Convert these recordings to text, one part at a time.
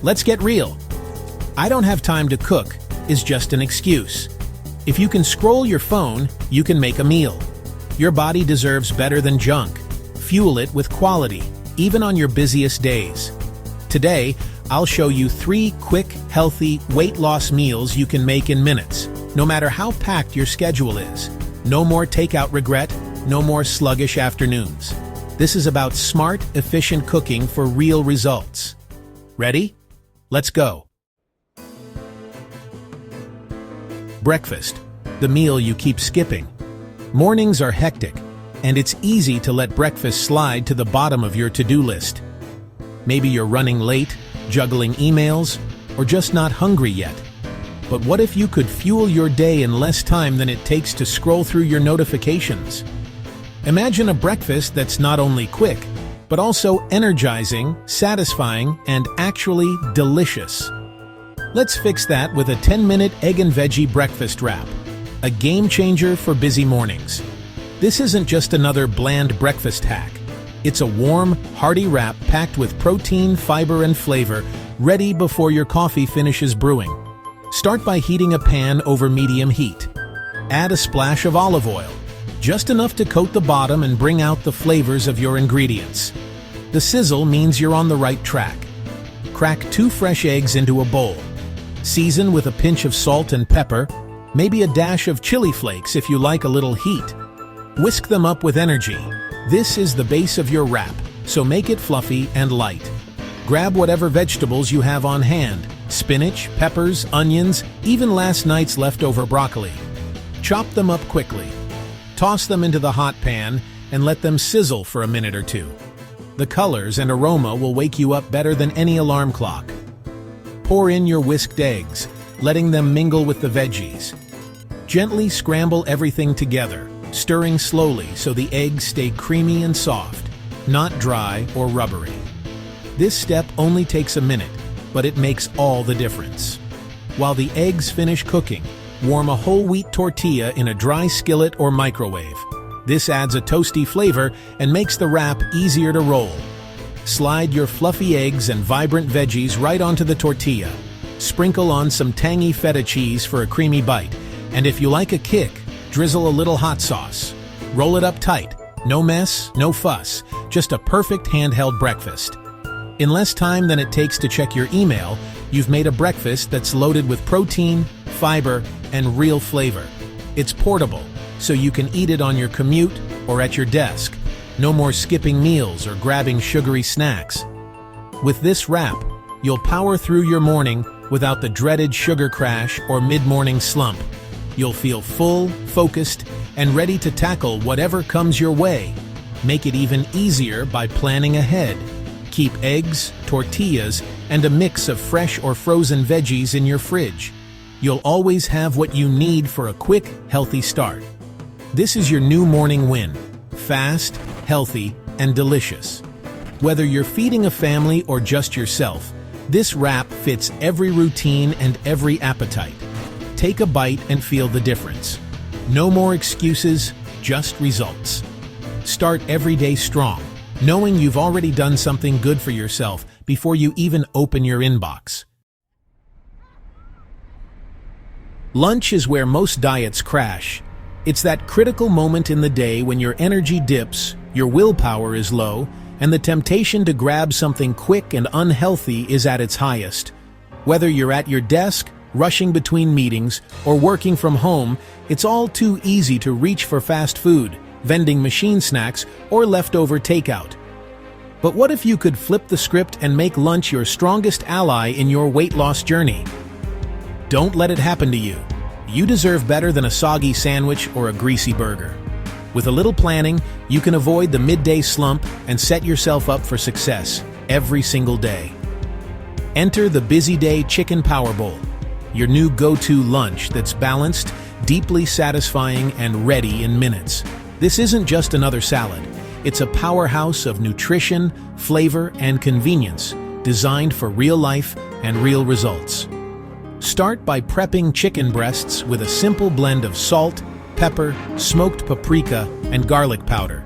Let's get real. "I don't have time to cook" is just an excuse. If you can scroll your phone, you can make a meal. Your body deserves better than junk. Fuel it with quality, even on your busiest days. Today, I'll show you 3 quick, healthy, weight loss meals you can make in minutes, no matter how packed your schedule is. No more takeout regret, no more sluggish afternoons. This is about smart, efficient cooking for real results. Ready? Let's go. Breakfast, the meal you keep skipping. Mornings are hectic, and it's easy to let breakfast slide to the bottom of your to-do list. Maybe you're running late, juggling emails, or just not hungry yet. But what if you could fuel your day in less time than it takes to scroll through your notifications? Imagine a breakfast that's not only quick, but also energizing, satisfying, and actually delicious. Let's fix that with a 10-minute egg and veggie breakfast wrap, a game changer for busy mornings. This isn't just another bland breakfast hack. It's a warm, hearty wrap packed with protein, fiber, and flavor, ready before your coffee finishes brewing. Start by heating a pan over medium heat. Add a splash of olive oil, just enough to coat the bottom and bring out the flavors of your ingredients. The sizzle means you're on the right track. Crack 2 fresh eggs into a bowl. Season with a pinch of salt and pepper, maybe a dash of chili flakes if you like a little heat. Whisk them up with energy. This is the base of your wrap, so make it fluffy and light. Grab whatever vegetables you have on hand: spinach, peppers, onions, even last night's leftover broccoli. Chop them up quickly. Toss them into the hot pan and let them sizzle for a minute or 2. The colors and aroma will wake you up better than any alarm clock. Pour in your whisked eggs, letting them mingle with the veggies. Gently scramble everything together, stirring slowly so the eggs stay creamy and soft, not dry or rubbery. This step only takes a minute, but it makes all the difference. While the eggs finish cooking, warm a whole wheat tortilla in a dry skillet or microwave. This adds a toasty flavor and makes the wrap easier to roll. Slide your fluffy eggs and vibrant veggies right onto the tortilla. Sprinkle on some tangy feta cheese for a creamy bite, and if you like a kick, drizzle a little hot sauce. Roll it up tight. No mess, no fuss, just a perfect handheld breakfast. In less time than it takes to check your email, you've made a breakfast that's loaded with protein, fiber, and real flavor. It's portable, so you can eat it on your commute or at your desk. No more skipping meals or grabbing sugary snacks. With this wrap, you'll power through your morning without the dreaded sugar crash or mid-morning slump. You'll feel full, focused, and ready to tackle whatever comes your way. Make it even easier by planning ahead. Keep eggs, tortillas, and a mix of fresh or frozen veggies in your fridge. You'll always have what you need for a quick, healthy start. This is your new morning win. Fast, healthy, and delicious. Whether you're feeding a family or just yourself, this wrap fits every routine and every appetite. Take a bite and feel the difference. No more excuses, just results. Start every day strong, knowing you've already done something good for yourself before you even open your inbox. Lunch is where most diets crash. It's that critical moment in the day when your energy dips, your willpower is low, and the temptation to grab something quick and unhealthy is at its highest. Whether you're at your desk, rushing between meetings, or working from home, it's all too easy to reach for fast food, vending machine snacks, or leftover takeout. But what if you could flip the script and make lunch your strongest ally in your weight loss journey? Don't let it happen to you. You deserve better than a soggy sandwich or a greasy burger. With a little planning, you can avoid the midday slump and set yourself up for success every single day. Enter the Busy Day Chicken Power Bowl, your new go-to lunch that's balanced, deeply satisfying, and ready in minutes. This isn't just another salad. It's a powerhouse of nutrition, flavor, and convenience, designed for real life and real results. Start by prepping chicken breasts with a simple blend of salt, pepper, smoked paprika, and garlic powder.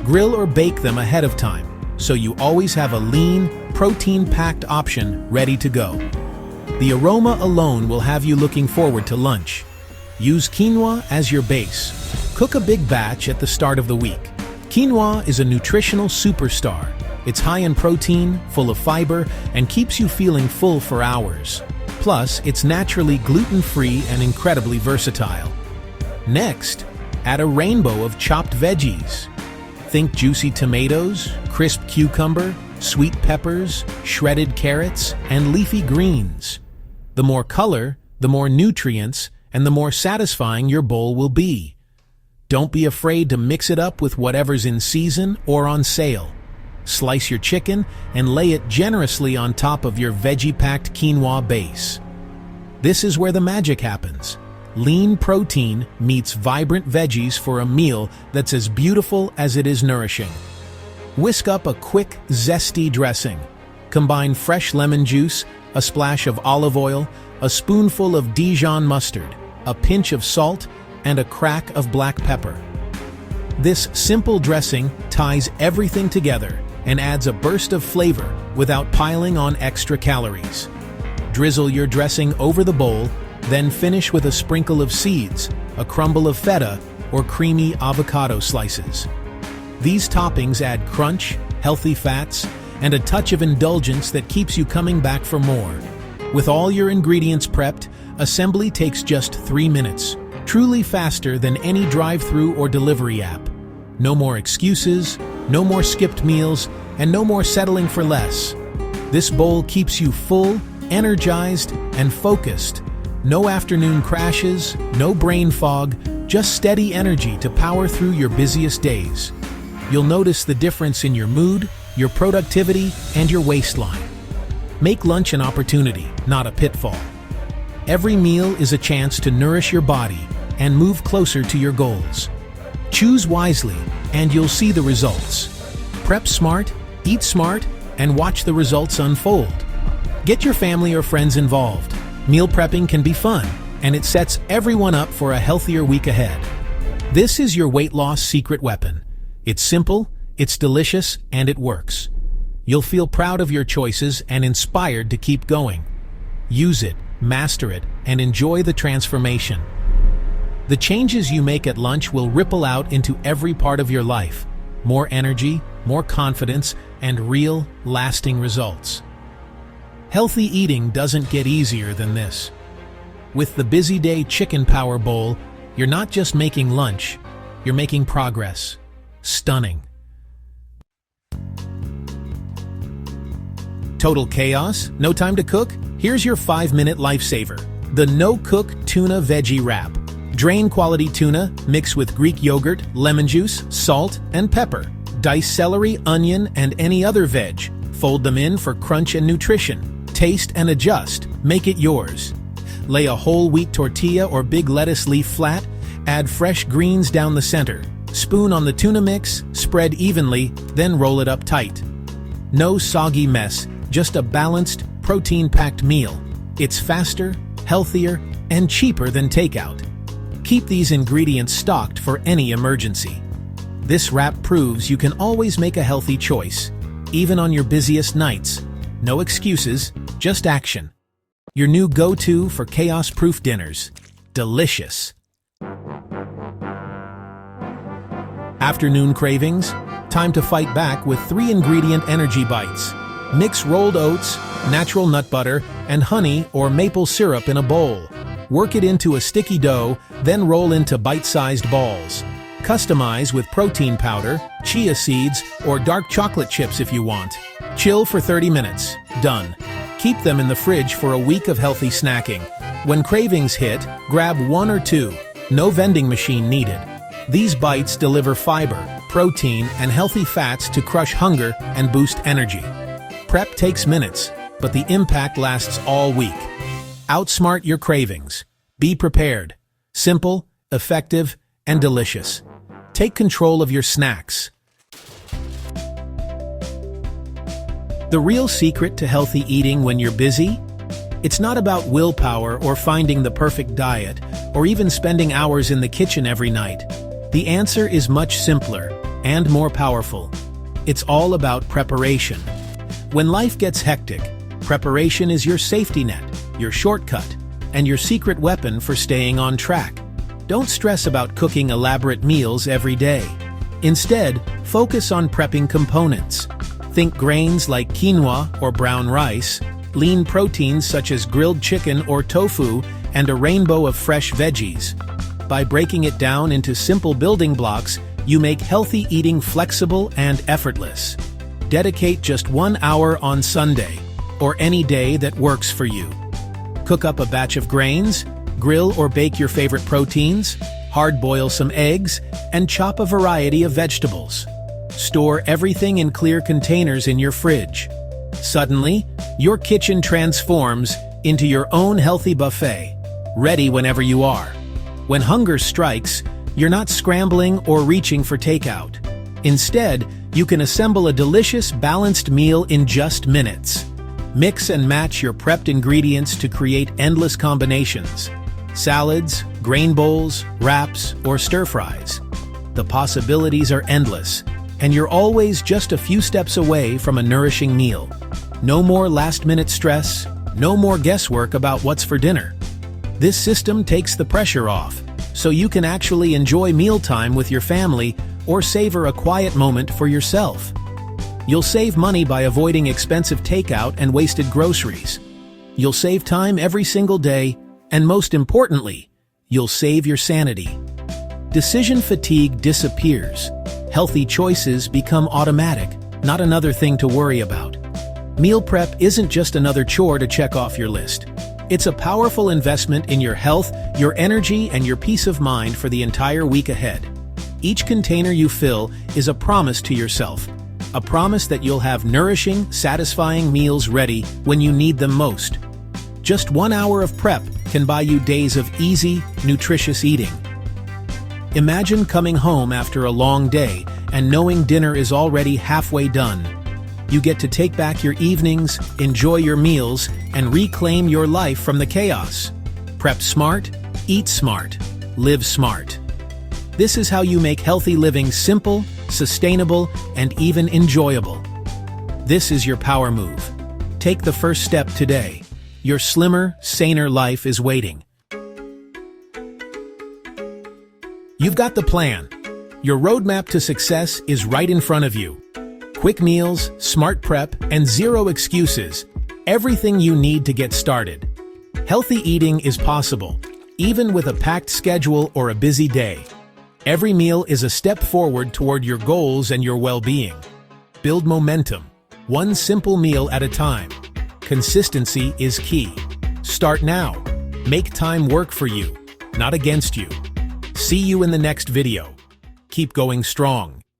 Grill or bake them ahead of time, so you always have a lean, protein-packed option ready to go. The aroma alone will have you looking forward to lunch. Use quinoa as your base. Cook a big batch at the start of the week. Quinoa is a nutritional superstar. It's high in protein, full of fiber, and keeps you feeling full for hours. Plus, it's naturally gluten-free and incredibly versatile. Next, add a rainbow of chopped veggies. Think juicy tomatoes, crisp cucumber, sweet peppers, shredded carrots, and leafy greens. The more color, the more nutrients, and the more satisfying your bowl will be. Don't be afraid to mix it up with whatever's in season or on sale. Slice your chicken and lay it generously on top of your veggie-packed quinoa base. This is where the magic happens. Lean protein meets vibrant veggies for a meal that's as beautiful as it is nourishing. Whisk up a quick, zesty dressing. Combine fresh lemon juice, a splash of olive oil, a spoonful of Dijon mustard, a pinch of salt, and a crack of black pepper. This simple dressing ties everything together and adds a burst of flavor without piling on extra calories. Drizzle your dressing over the bowl, then finish with a sprinkle of seeds, a crumble of feta, or creamy avocado slices. These toppings add crunch, healthy fats, and a touch of indulgence that keeps you coming back for more. With all your ingredients prepped, assembly takes just 3 minutes, truly faster than any drive-thru or delivery app. No more excuses, no more skipped meals, and no more settling for less. This bowl keeps you full, energized, and focused. No afternoon crashes, no brain fog, just steady energy to power through your busiest days. You'll notice the difference in your mood, your productivity, and your waistline. Make lunch an opportunity, not a pitfall. Every meal is a chance to nourish your body and move closer to your goals. Choose wisely, and you'll see the results. Prep smart, eat smart, and watch the results unfold. Get your family or friends involved. Meal prepping can be fun, and it sets everyone up for a healthier week ahead. This is your weight loss secret weapon. It's simple, it's delicious, and it works. You'll feel proud of your choices and inspired to keep going. Use it, master it, and enjoy the transformation. The changes you make at lunch will ripple out into every part of your life. More energy, more confidence, and real, lasting results. Healthy eating doesn't get easier than this. With the Busy Day Chicken Power Bowl, you're not just making lunch, you're making progress. Stunning. Total chaos? No time to cook? Here's your 5-minute lifesaver. The no-cook tuna veggie wrap. Drain quality tuna, mix with Greek yogurt, lemon juice, salt, and pepper. Dice celery, onion, and any other veg. Fold them in for crunch and nutrition. Taste and adjust. Make it yours. Lay a whole wheat tortilla or big lettuce leaf flat. Add fresh greens down the center. Spoon on the tuna mix, spread evenly, then roll it up tight. No soggy mess, just a balanced, protein-packed meal. It's faster, healthier, and cheaper than takeout. Keep these ingredients stocked for any emergency. This wrap proves you can always make a healthy choice, even on your busiest nights. No excuses, just action. Your new go-to for chaos-proof dinners. Delicious. Afternoon cravings? Time to fight back with 3-ingredient energy bites. Mix rolled oats, natural nut butter, and honey or maple syrup in a bowl. Work it into a sticky dough, then roll into bite-sized balls. Customize with protein powder, chia seeds, or dark chocolate chips if you want. Chill for 30 minutes. Done. Keep them in the fridge for a week of healthy snacking. When cravings hit, grab 1 or 2. No vending machine needed. These bites deliver fiber, protein, and healthy fats to crush hunger and boost energy. Prep takes minutes, but the impact lasts all week. Outsmart your cravings. Be prepared. Simple, effective, and delicious. Take control of your snacks. The real secret to healthy eating when you're busy? It's not about willpower or finding the perfect diet, or even spending hours in the kitchen every night. The answer is much simpler and more powerful. It's all about preparation. When life gets hectic, preparation is your safety net, your shortcut, and your secret weapon for staying on track. Don't stress about cooking elaborate meals every day. Instead, focus on prepping components. Think grains like quinoa or brown rice, lean proteins such as grilled chicken or tofu, and a rainbow of fresh veggies. By breaking it down into simple building blocks, you make healthy eating flexible and effortless. Dedicate just 1 hour on Sunday, or any day that works for you. Cook up a batch of grains, grill or bake your favorite proteins, hard-boil some eggs, and chop a variety of vegetables. Store everything in clear containers in your fridge. Suddenly, your kitchen transforms into your own healthy buffet, ready whenever you are. When hunger strikes, you're not scrambling or reaching for takeout. Instead, you can assemble a delicious, balanced meal in just minutes. Mix and match your prepped ingredients to create endless combinations. Salads, grain bowls, wraps, or stir-fries. The possibilities are endless, and you're always just a few steps away from a nourishing meal. No more last-minute stress, no more guesswork about what's for dinner. This system takes the pressure off, so you can actually enjoy mealtime with your family or savor a quiet moment for yourself. You'll save money by avoiding expensive takeout and wasted groceries. You'll save time every single day, and most importantly, you'll save your sanity. Decision fatigue disappears. Healthy choices become automatic, not another thing to worry about. Meal prep isn't just another chore to check off your list. It's a powerful investment in your health, your energy, and your peace of mind for the entire week ahead. Each container you fill is a promise to yourself, a promise that you'll have nourishing, satisfying meals ready when you need them most. Just 1 hour of prep can buy you days of easy, nutritious eating. Imagine coming home after a long day and knowing dinner is already halfway done. You get to take back your evenings, enjoy your meals, and reclaim your life from the chaos. Prep smart, eat smart, live smart. This is how you make healthy living simple, sustainable, and even enjoyable. This is your power move. Take the first step today. Your slimmer, saner life is waiting. You've got the plan. Your roadmap to success is right in front of you. Quick meals, smart prep, and zero excuses. Everything you need to get started. Healthy eating is possible, even with a packed schedule or a busy day. Every meal is a step forward toward your goals and your well-being. Build momentum, one simple meal at a time. Consistency is key. Start now. Make time work for you, not against you. See you in the next video. Keep going strong.